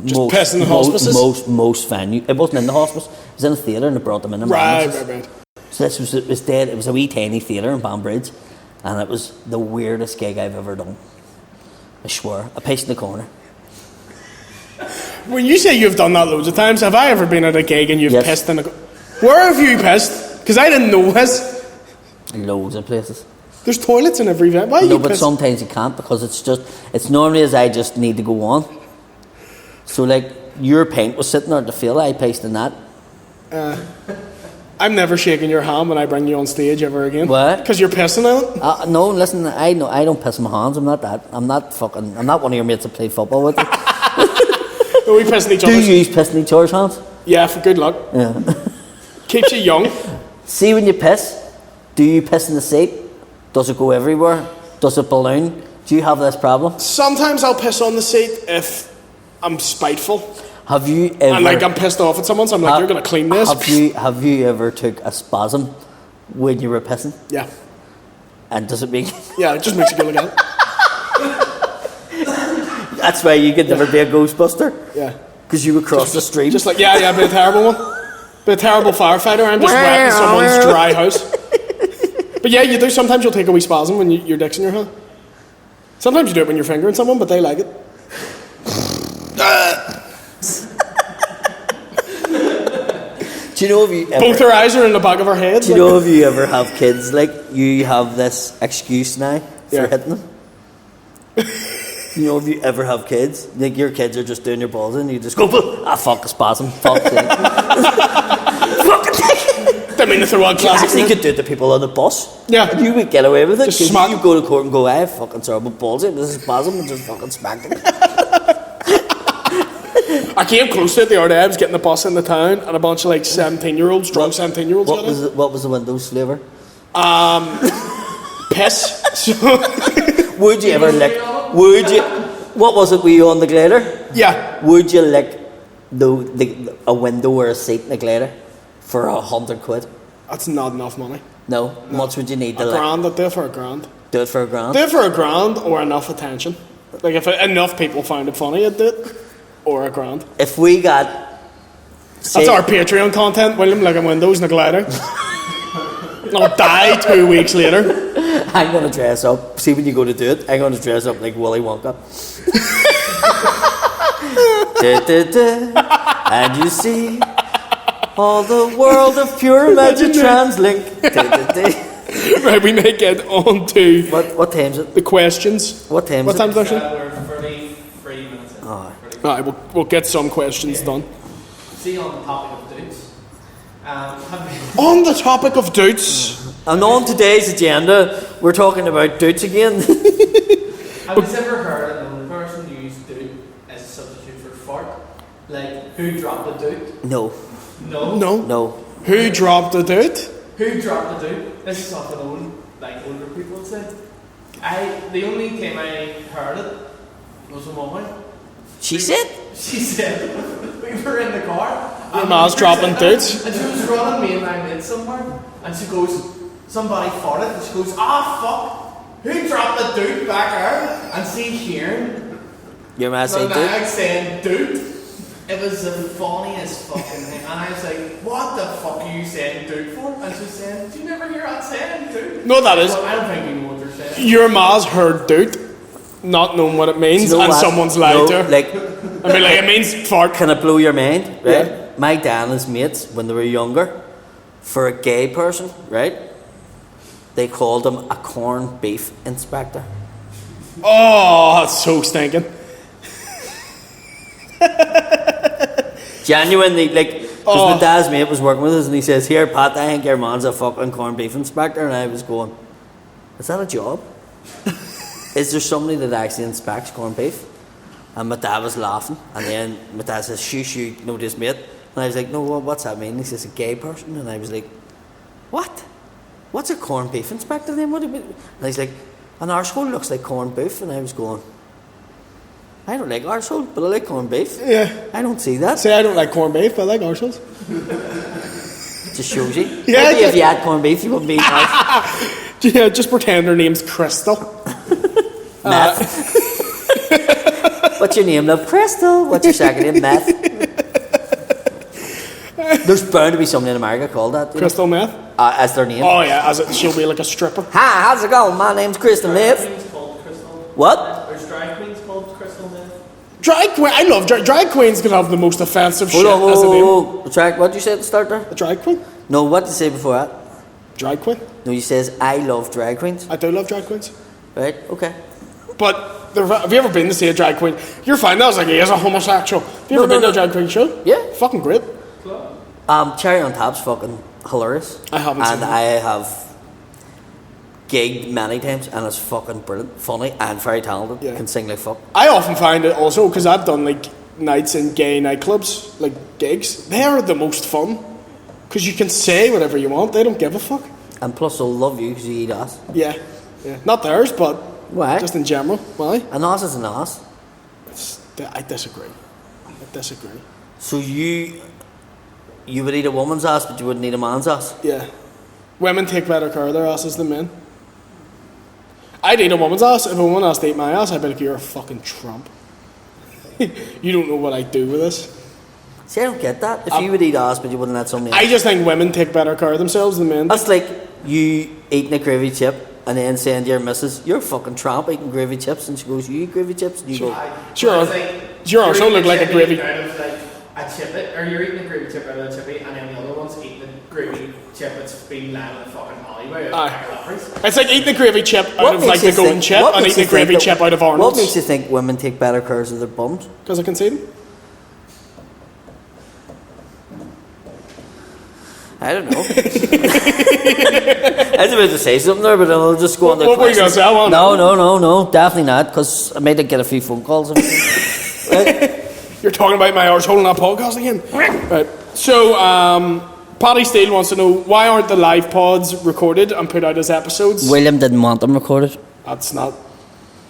Just piss in the hospices? Most venue. It wasn't in the hospice. It was in a theatre, and they brought them in. Right. So it was dead. It was a wee tiny theatre in Banbridge, and it was the weirdest gig I've ever done. I swear. I pissed in the corner. When you say you've done that loads of times, have I ever been at a gig and you've pissed in the corner? Where have you pissed? Because I didn't know this. Loads of places. There's toilets in every event. Why are you but sometimes you can't, because it's normally as I just need to go on. So like your paint was sitting there to feel I pissed in that. I'm never shaking your hand when I bring you on stage ever again. What? Because you're pissing in it? No, listen, I don't piss in my hands. I'm not one of your mates that play football with you. Are we pissing each other? Do you use pissing each other's hands? Yeah, for good luck. Yeah. Keeps you young. See, when you piss, do you piss in the seat? Does it go everywhere? Does it balloon? Do you have this problem? Sometimes I'll piss on the seat if I'm spiteful. Have you ever... And like I'm pissed off at someone, so I'm like, you're going to clean this. Have you ever took a spasm when you were pissing? Yeah. And does it make... Yeah, it just makes you go like that. That's why you could never be a Ghostbuster? Yeah. Because you would cross the street. Just like, yeah, be a terrible one. Be a terrible firefighter. I'm just wet in someone's dry house. But yeah, you do. Sometimes you'll take a wee spasm when your dick's in your hand. Sometimes you do it when you're fingering someone, but they like it. Do you know if you ever... Both her eyes are in the back of her head. Do you know if you ever have kids, like, you have this excuse now for hitting them? You know, if you ever have kids, like your kids are just doing your balls in, you just go, fuck a spasm, fuck it. Fucking dick. I mean, if they're one classic. You actually could do it to people on the bus. Yeah. And you would get away with it. Just Because smack. you go to court and go, I have fucking cerebral palsy, this is spasm, and just fucking smack them. I came close to it the other day. I was getting the bus in the town, and a bunch of like 17-year-olds, drunk 17-year-olds. What was the Windows flavour? Piss. Would you ever lick? What was it? Were you on the glider? Yeah. Would you lick a window or a seat in the glider for £100? That's not enough money. No. How much would you need to a lick? grand. I'd do it for a grand. Do it for a grand? Do it for a grand or enough attention. Like if enough people found it funny, I'd do it. Or a grand. If we got... That's our Patreon content, William, like a windows in a glider. I'll die 2 weeks later. I'm going to dress up. See, when you go to do it, I'm going to dress up like Willy Wonka. And you see all the world of pure magic translink. Right, we may get on to... What time is it? The questions. What time is it? What time is it? We're 33 minutes in. Oh. Alright, we'll get some questions done. See, on the topic of dudes. On the topic of dudes. And on today's agenda, we're talking about dudes again. Have you ever heard an old person use dude as a substitute for fart? Like, who dropped a dude? No. No? No. Who dropped a dude? Who dropped a dude? This is something older people would say. The only time I heard it was a moment. She said, we were in the car. Your ma's dropping dudes. And she was running me and my mate somewhere. And she goes, somebody farted. And she goes, fuck. Who dropped a dude back there? And see Kieran. your ma said My dude? mag saying dude. It was the funniest fucking thing. And I was like, what the fuck are you saying dude for? And she was saying, do you never hear that saying dude? No, that is. Well, I don't think your ma's heard doot, not knowing what it means, Do you know and what? someone's lied to her. Like, I mean, like, it means fart. can it blow your mind? Right? Yeah. My dad and his mates, when they were younger, for a gay person, right? They called him a corned beef inspector. Oh, that's so stinking. Genuinely, like, because my dad's mate was working with us and he says, "Here, Pat, I think your man's a fucking corned beef inspector." And I was going, "Is that a job? Is there somebody that actually inspects corned beef?" And my dad was laughing. And then my dad says, "Shush, you know this mate." And I was like, "No, what's that mean?" He says, "A gay person." And I was like, "What? What's a corned beef inspector then? What do you mean?" And he's like, "An arsehole looks like corned beef." And I was going, "I don't like arsehole, but I like corned beef." Yeah. I don't see that. Say I don't like corned beef, but I like arseholes. Just shows you. Yeah, Maybe if you had corned beef, you wouldn't be nice. Yeah, just pretend her name's Crystal. Meth. What's your name, love? Crystal. What's your second name? Meth. There's bound to be somebody in America called that. Crystal Meth? As their name. Oh, yeah, she'll be like a stripper. Hi, how's it going? My name's Crystal Drag Meth. queens called Crystal. What? There's drag queens called Crystal Meth. Drag queen, I love drag queens can have the most offensive Hold shit on, as a name. whoa. Track, what did you say at the start there? A drag queen? No, what did you say before that? Drag queen? No, you says, I love drag queens. I do love drag queens. Right, okay. But have you ever been to see a drag queen? You're fine, that was like he is a homosexual. Have you ever been to a drag queen show? Yeah. Fucking great. Cherry on Top's fucking hilarious. I haven't seen And it. I have gigged many times and it's fucking brilliant, funny and very talented. Yeah. Can sing like fuck. I often find it also, because I've done like nights in gay nightclubs, like gigs, they're the most fun. Because you can say whatever you want, they don't give a fuck. And plus they'll love you because you eat ass. Yeah. Not theirs, but Why? just in general. Why? An ass is an ass. I disagree. So you would eat a woman's ass but you wouldn't eat a man's ass? Yeah. Women take better care of their asses than men. I'd eat a woman's ass. If a woman asked to eat my ass, I'd be like, "You're a fucking trump." You don't know what I do with this. See, I don't get that. If you would eat ass but you wouldn't let somebody I else. just think women take better care of themselves than men. That's like you eating a gravy chip and then saying to your missus, "You're a fucking tramp eating gravy chips," and she goes, "You eat gravy chips?" And you go, Sure. It's like, Sure, you're so eating look like a chippy gravy- out of like a chippet, or you're eating a gravy chip out of a chippy, and then the other one's eating the gravy chip that's been lying in the fucking alleyway out of a pack of Laffers. It's like eating the gravy chip out What of makes like you the golden think- chip what and makes eating you the gravy think that- chip out of What Arnold's. makes you think women take better care of their bums? Because I can see them. I don't know. I was about to say something there, but I'll just go on the What were you going to say? I want No, definitely not, because I might get a few phone calls. Right? You're talking about my arsehole in that podcast again. Right. So, Paddy Steele wants to know, why aren't the live pods recorded and put out as episodes? William didn't want them recorded. That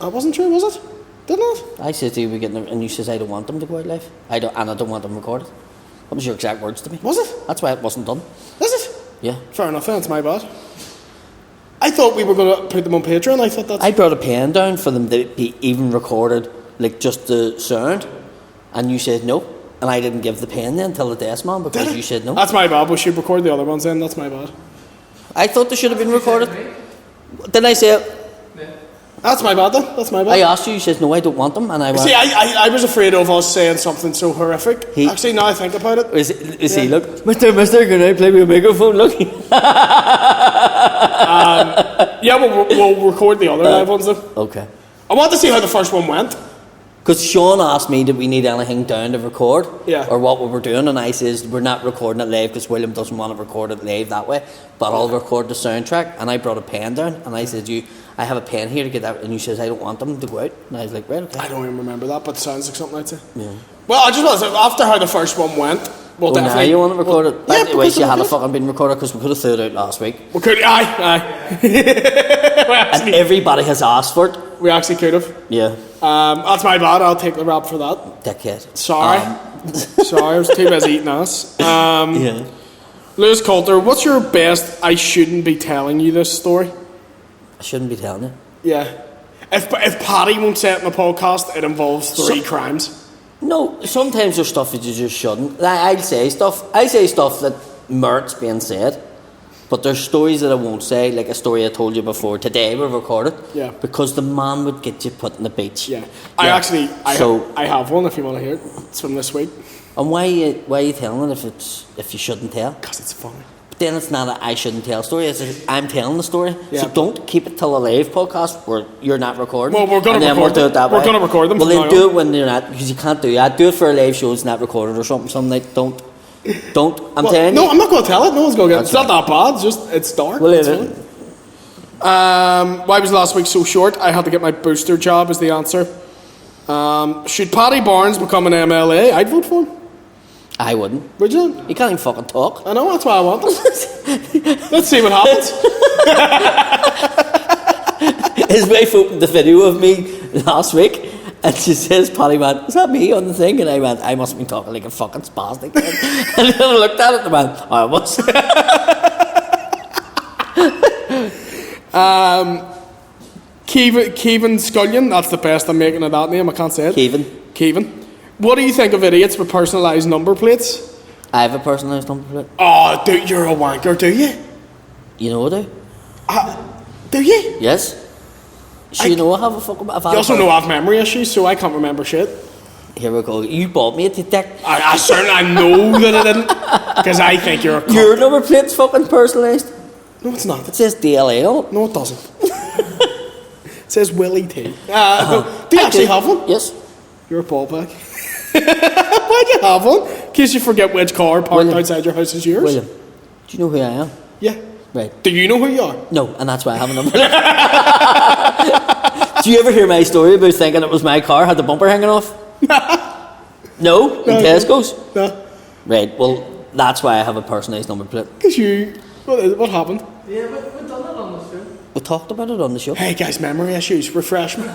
wasn't true, was it? Didn't it? I said to you, we're getting them, and you says I don't want them to go out live. I don't want them recorded. That was your exact words to me. Was it? That's why it wasn't done. Is it? Yeah. Fair enough, that's my bad. I thought we were going to put them on Patreon. I thought that's... I brought a pen down for them to be even recorded, like just the sound, and you said no. And I didn't give the pen then till the desk man because you said no. That's my bad. We should record the other ones then. That's my bad. I thought they should have been recorded. Didn't I say it? That's my bad then. That's my bad. I asked you, you said no, I don't want them, and I went. See, I was afraid of us saying something so horrific. Actually, now I think about it. Is he, look, Mister, can I play with a microphone? Look. Yeah, we'll record the other live ones though. Okay. I want to see how the first one went. Because Sean asked me, did we need anything down to record? Yeah. Or what we were doing, and I says, we're not recording it live because William doesn't want to record it live that way, but I'll record the soundtrack. And I brought a pen down, and I said, I have a pen here to get that, and you says, I don't want them to go out. And I was like, right, okay. I don't even remember that, but it sounds like something I'd say. Yeah. Well, I just want to say, after how the first one went, we'll Now definitely... you want to record it? Yeah, By the way, because you of had the it fucking been recorded because we could have threw it out last week. We could... Aye. And everybody has asked for it. We actually could have. Yeah. That's my bad. I'll take the rap for that. Dickhead. Sorry. Sorry, I was too busy eating ass. Yeah. Lewis Coulter, what's your best I shouldn't be telling you this story? I shouldn't be telling you. Yeah. If Paddy won't say it in the podcast, it involves three crimes. No, sometimes there's stuff that you just shouldn't. I say stuff that merits being said, But there's stories that I won't say, like a story I told you before today we recorded. Yeah. Because the man would get you put in the beach. Yeah. I have one if you want to hear it. It's from this week. And why are you telling it if you shouldn't tell? Because it's funny. But then it's not a I shouldn't tell story. It's a, I'm telling the story. Yeah. So don't keep it till a live podcast where you're not recording. Well, we're going to record do it that way. We're going to record them. Well, then do it when you're not, because you can't do that. Do it for a live show. It's not recorded or something. Some night don't. I'm telling you. No, I'm not going to tell it. No one's going to get it. It's not that bad. It's just it's dark. Well, it's fine. Why was last week so short? I had to get my booster job is the answer. Should Paddy Barnes become an MLA? I'd vote for him. I wouldn't. Would you? You can't even fucking talk. I know, that's why I want him. Let's see what happens. His wife opened the video of me last week and she says, Paddy went, is that me on the thing? And I went, I must have been talking like a fucking spastic. And then I looked at it and went, I was. Kevin Scullion, that's the best I'm making of that name, I can't say it. Kevin. What do you think of idiots with personalised number plates? I have a personalised number plate. Oh, dude, you're a wanker, do you? You know I do. Do you? Yes. So you know I have a fucking... You also know I have memory issues, so I can't remember shit. Here we go. You bought me a dick. I certainly know that I didn't, because I think you're a cunt. Your number plate's fucking personalised. No, it's not. It says DLL. No, it doesn't. It says Willie T. No. Do you actually have one? Yes. You're a ballback. Why'd you have one? In case you forget which car parked outside your house is yours. William, do you know who I am? Yeah. Right. Do you know who you are? No, and that's why I have a number. Do you ever hear my story about thinking it was my car, had the bumper hanging off? No? In Tesco's? No. Right, well, that's why I have a personalised number plate. Because you... What happened? Yeah, we've done it on the show. We talked about it on the show. Hey guys, memory issues. Refresh me.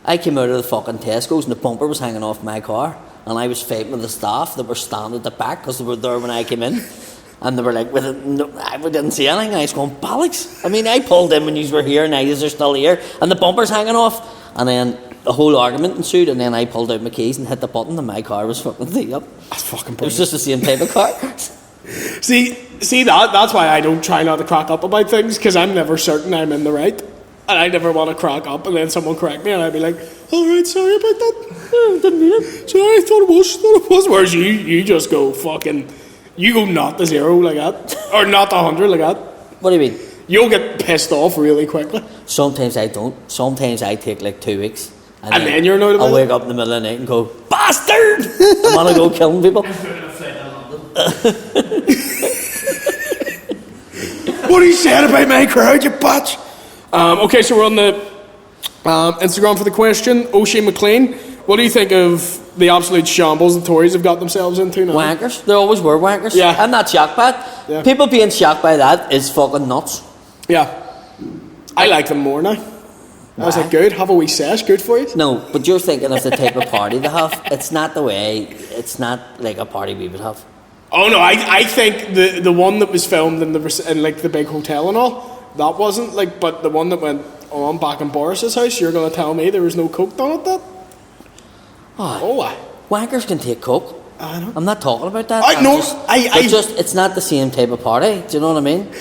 I came out of the fucking Tesco's and the bumper was hanging off my car, and I was fighting with the staff that were standing at the back because they were there when I came in, and they were like, we didn't see anything. And I was going, bollocks. I mean, I pulled in when you were here, and you are still here, and the bumper's hanging off, and then the whole argument ensued, and then I pulled out my keys and hit the button, and my car was fucking thing up. That's fucking brilliant. It was just the same type of car. See that's why I don't try not to crack up about things, because I'm never certain I'm in the right. And I never want to crack up, and then someone correct me, and I'd be like, alright, sorry about that. Didn't mean it. Sorry, I thought it was. Whereas you just go fucking, you go not to 0 like that, or not to 100 like that. What do you mean? You'll get pissed off really quickly. Sometimes I don't. Sometimes I take like 2 weeks. And then you're annoyed about it? I'll wake up in the middle of the night and go, bastard! I want to go killing people. What are you saying about my crowd, you bitch? Okay, so we're on the Instagram for the question. O'Shea McLean, what do you think of the absolute shambles the Tories have got themselves into now? Wankers. They always were wankers. Yeah. I'm not shocked by it. Yeah. People being shocked by that is fucking nuts. Yeah. I like them more now. I was like, good, have a wee sesh, good for you. No, but you're thinking of the type of party they have. It's not the way, it's not like a party we would have. Oh no, I think the one that was filmed in like the big hotel and all, that wasn't like, but the one that went on back in Boris's house, you're going to tell me there was no coke done at that? Wankers can take coke. I know. I'm not talking about that. It's not the same type of party. Do you know what I mean?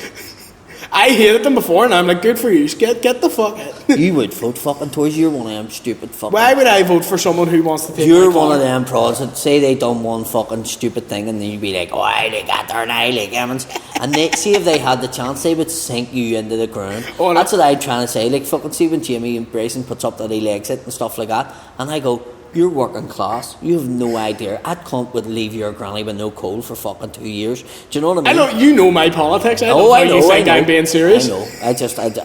I hated them before, and I'm like, good for you. Get the fuck out. You would vote fucking Tories. You're one of them stupid fucking... Why would I vote for someone who wants to take You're my car? one of them prods that say they done one fucking stupid thing, and then you'd be like, oh, they got their eye like Emmons. And they see if they had the chance, they would sink you into the ground. Oh, no. That's what I'm trying to say. Like, fucking see when Jamie and Brayson puts up that he legs it and stuff like that, and I go, you're working class. You have no idea. That cunt would leave your granny with no coal for fucking 2 years. Do you know what I mean? I know, you know my politics. I know. You think I'm being serious. I know.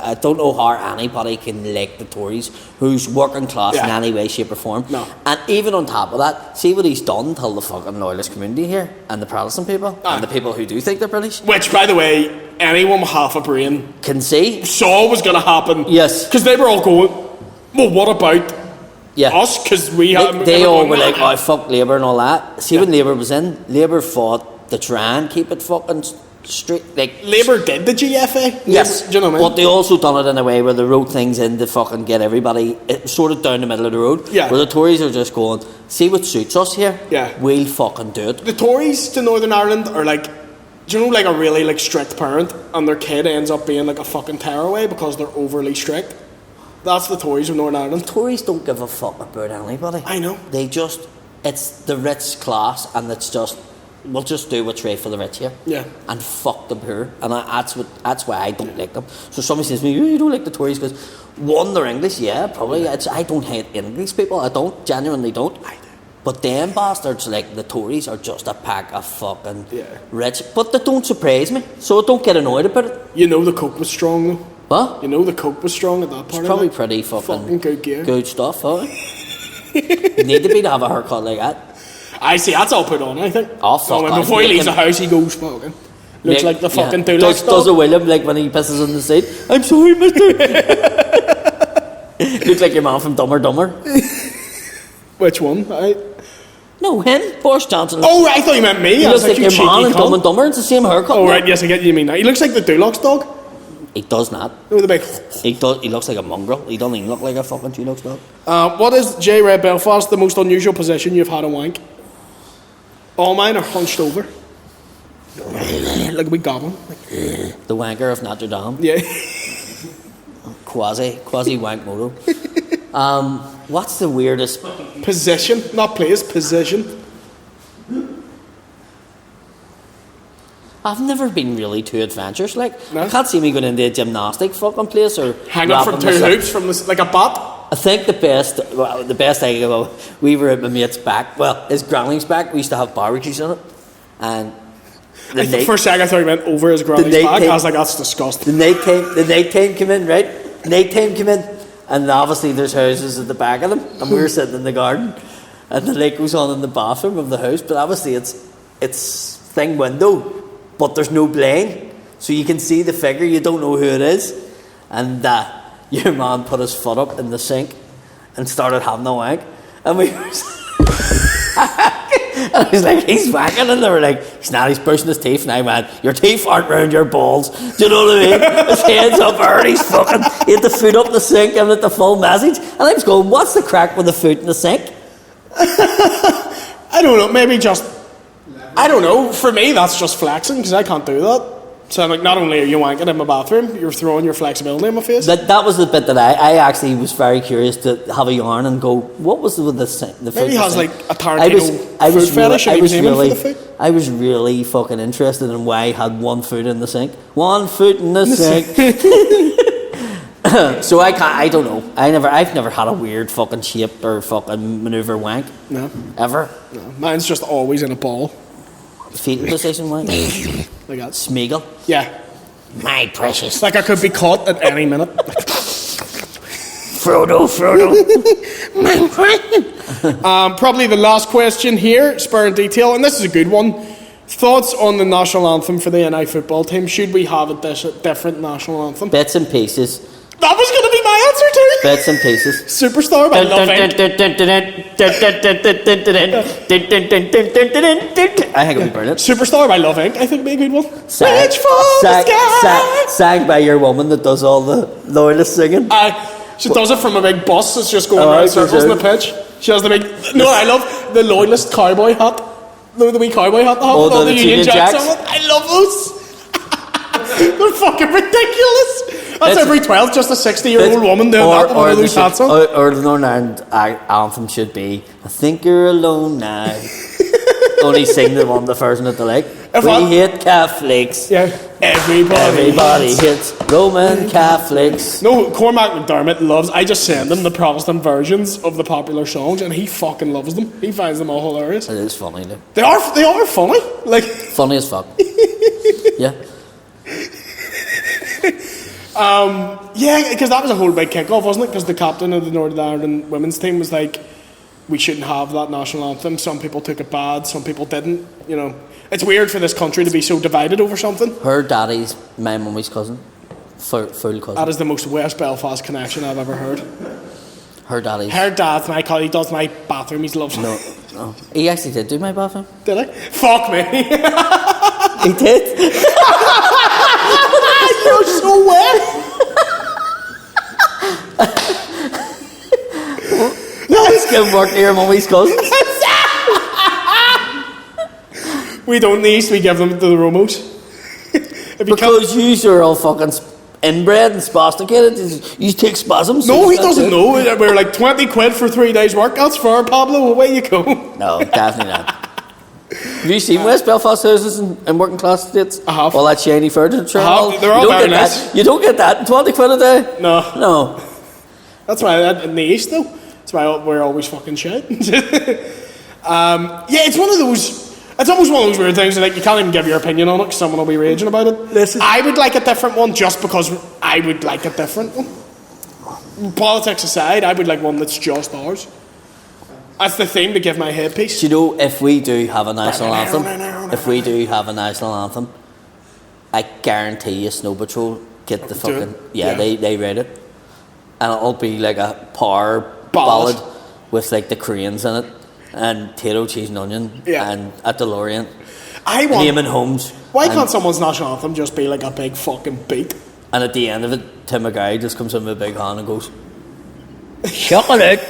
I don't know how anybody can like the Tories who's working class in any way, shape or form. No. And even on top of that, see what he's done to the fucking loyalist community here and the Protestant people and the people who do think they're British. Which, by the way, anyone with half a brain can see. Saw was going to happen. Yes. Because they were all going, well, what about... Yeah. Us, because we have... They all were like, oh, fuck Labour and all that. See, when Labour was in, Labour fought to try and keep it fucking straight. Like, Labour did the GFA? Yes. Do you know what I mean? But they also done it in a way where they wrote things in to fucking get everybody sort of down the middle of the road. Yeah. Where the Tories are just going, see what suits us here? Yeah. We'll fucking do it. The Tories to Northern Ireland are like Do you know, like a really like strict parent, and their kid ends up being like a fucking tearaway because they're overly strict? That's the Tories of Northern Ireland. Tories don't give a fuck about anybody. I know. They just, it's the rich class, and it's just, we'll just do what's right for the rich here. Yeah. And fuck the poor. And that's why I don't like them. So somebody says to me, you don't like the Tories because, one, they're English. Yeah, probably. I don't hate English people. I don't. Genuinely don't. I do. But them bastards, like the Tories, are just a pack of fucking Yeah. rich. But they don't surprise me, so I don't get annoyed about it. You know the Coke was strong though. What? You know the Coke was strong at that part. It's probably of it. pretty fucking good gear. good stuff, huh? You need to be to have a haircut like that. I see. That's all put on. I think. Oh, fuck when off, before he make leaves the him- house, he goes fucking. Looks like the fucking yeah. Dulux Does a dog. William like when he pisses on the seat? I'm sorry, mister. Look like your man from Dumber Dumber. Which one? No, him, Boris Johnson. Oh, I thought you meant me. He I was looks like your you man in cheeky Dumb cunt. and Dumber. It's the same haircut. Oh right, yes, I get you mean now. He looks like the Dulux dog. He does not. No, the big. He does. He looks like a mongrel. He doesn't even look like a fucking Dulux dog. What is J Red Belfast the most unusual position you've had a wank? All mine are hunched over. Like a wee goblin. The wanker of Notre Dame. Yeah. Quasi wank moto. What's the weirdest? Position, not place, position. I've never been really too adventurous. Like, No? I can't see me going into a gymnastic fucking place or Hang up from wrapping two myself- hoops from this, like a bat. I think the best I go. We were at my mate's back. Well, his granny's back. We used to have barbecues on it, and the night, For a second, I thought you meant over his granny's night back. came- I was like, that's disgusting. the night time came in, right? Night time came in, and obviously there's houses at the back of them, and we were sitting in the garden, and the light goes on in the bathroom of the house, but obviously it's thing window, but there's no blind, so you can see the figure. You don't know who it is, and your man put his foot up in the sink and started having a wank, and we were. And I was like, he's whacking, and they were like, he's brushing his teeth. And I went, your teeth aren't round your balls. Do you know what I mean? His head's up there, and he's fucking, he had the foot up the sink, and at the full message. And I was going, what's the crack with the foot in the sink? I don't know, maybe just. I don't know. For me, that's just flexing because I can't do that. So I'm like, not only are you wanking in my bathroom, you're throwing your flexibility in my face. That was the bit that I actually was very curious to have a yarn and go, what was with the sink? The foot Maybe he in the has sink? like a Tarantino food fetish and he was aiming for the foot. I was really fucking interested in why he had one foot in the sink. One foot in the sink. So I don't know. I've never had a weird fucking shape or fucking maneuver wank. No. Ever. No. Mine's just always in a ball. Feet in position wank. Like that. Smeagol. Yeah. My precious. Like I could be caught at any minute. Frodo. My friend. Probably the last question here, spur in detail, and this is a good one. Thoughts on the national anthem for the NI football team? Should we have a different national anthem? Bits and pieces. That was going to be my answer too. Bits and pieces. Superstar by Love Inc. I think it'll be brilliant. Superstar by Love Inc. I think would be a good one. Sang, Reach for the sky. sang by your woman that does all the loyalist singing. She does it from a big bus. It's just going Oh, around I circles in the see. pitch. She has the big. No, I love the loyalist cowboy hat. The wee cowboy hat they have with all the Union Jacks on it. I love those. They're fucking ridiculous. That's every 12, just a 60-year-old woman doing that with one of those hats on. Or the Northern Ireland anthem should be, I think you're alone now. Only sing the one, the version of the like. We hate Catholics. Yeah, Everybody hits Roman Catholics. No, Cormac McDermott loves. I just send him the Protestant versions of the popular songs, and he fucking loves them. He finds them all hilarious. It is funny, though. They are funny. Like Funny as fuck. Yeah. Yeah, because that was a whole big kick-off, wasn't it? Because the captain of the Northern Ireland women's team was like, we shouldn't have that national anthem. Some people took it bad, some people didn't. You know, it's weird for this country to be so divided over something. Her daddy's my mummy's cousin. Full cousin. That is the most West Belfast connection I've ever heard. Her daddy's. Her dad's my colleague. He does my bathroom. He's lovely. No. He actually did do my bathroom. Did I? Fuck me. He did? You're so wet. He's giving work to your mummy's cousin. We don't these. We give them to the Romos. If you Because you are all fucking inbred and spasticated. You take spasms. No, he doesn't know. We're like 20 quid for 3 days' work. That's fair, Pablo. Away you go. No, definitely not. Have you seen West Belfast houses in working class estates? I have. All that shiny furniture. They're all very nice. You don't get that in 20 quid a day. No. That's why in the East though. That's why we're always fucking shit. It's one of those. It's almost one of those weird things that, like, you can't even give your opinion on it because someone will be raging about it. I would like a different one just because I would like a different one. Politics aside, I would like one that's just ours. That's the theme to give my headpiece. Do you know, if we do have a national anthem, I guarantee you Snow Patrol get the fucking... Yeah, they read it. And it'll be like a power ballad with like the cranes in it. And potato, cheese and onion, and a DeLorean. Naming homes. Why can't someone's national anthem just be like a big fucking beat? And at the end of it, Tim McGuire just comes in with a big hand and goes, chocolate!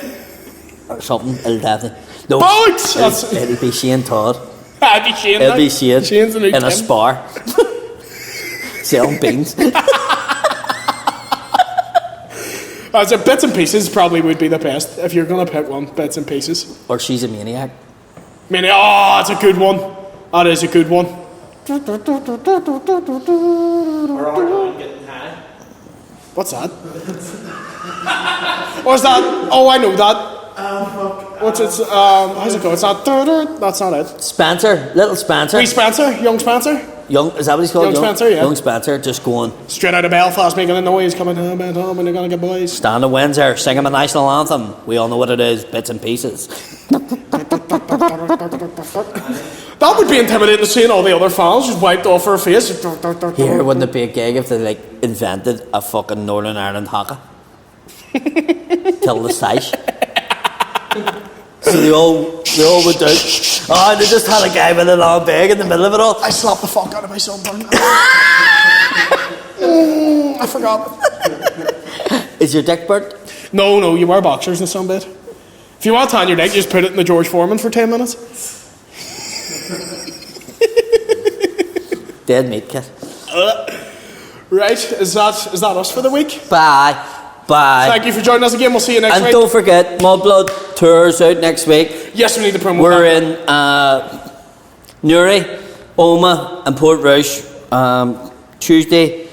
Or something. It'll definitely... No, it'll be Shane Todd. It'll be Shane. Shane's the new in Tim. a spar. Selling beans. So Bits and Pieces probably would be the best if you're going to pick one. Bits and Pieces. Or She's a Maniac. That's a good one. That is a good one. What's that? What's that? Oh, I know that. What's it? How's it go? It's not. That's not it. Spencer. Little Spencer. Wee Spencer. Young Spencer. Is that what he's called? Young Spencer, yeah. Young Spencer, just going straight out of Belfast, making a noise, coming home and home, and they're gonna get boys. Stand at Windsor, sing him a national anthem. We all know what it is, Bits and Pieces. That would be intimidating to see all the other fans just wiped off her face. Here, wouldn't it be a gig if they like invented a fucking Northern Ireland haka? Till the sash. So they all went out. Oh, and they just had a guy with a long bag in the middle of it all. I slapped the fuck out of my sunburn. I forgot. Is your dick burnt? No, you wear boxers in the sunbed. If you want to tan your dick, just put it in the George Foreman for 10 minutes. Dead meat kit. Right, is that us for the week? Bye. Thank you for joining us again. We'll see you next week. And don't forget, MUDBLOOD Tour's out next week. Yes, we need to promote We're in Newry, Oma and Port Rouge Tuesday,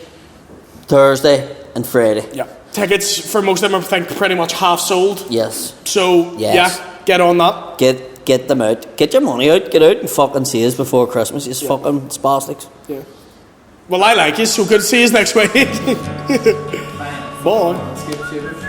Thursday and Friday. Yeah. Tickets for most of them are, I think, pretty much half sold. Yes. So, yes. Yeah, get on that. Get them out. Get your money out. Get out and fucking see us before Christmas. You fucking spastics. Yeah. Well, I like you, so good to see you next week. Bye. Skip shivers.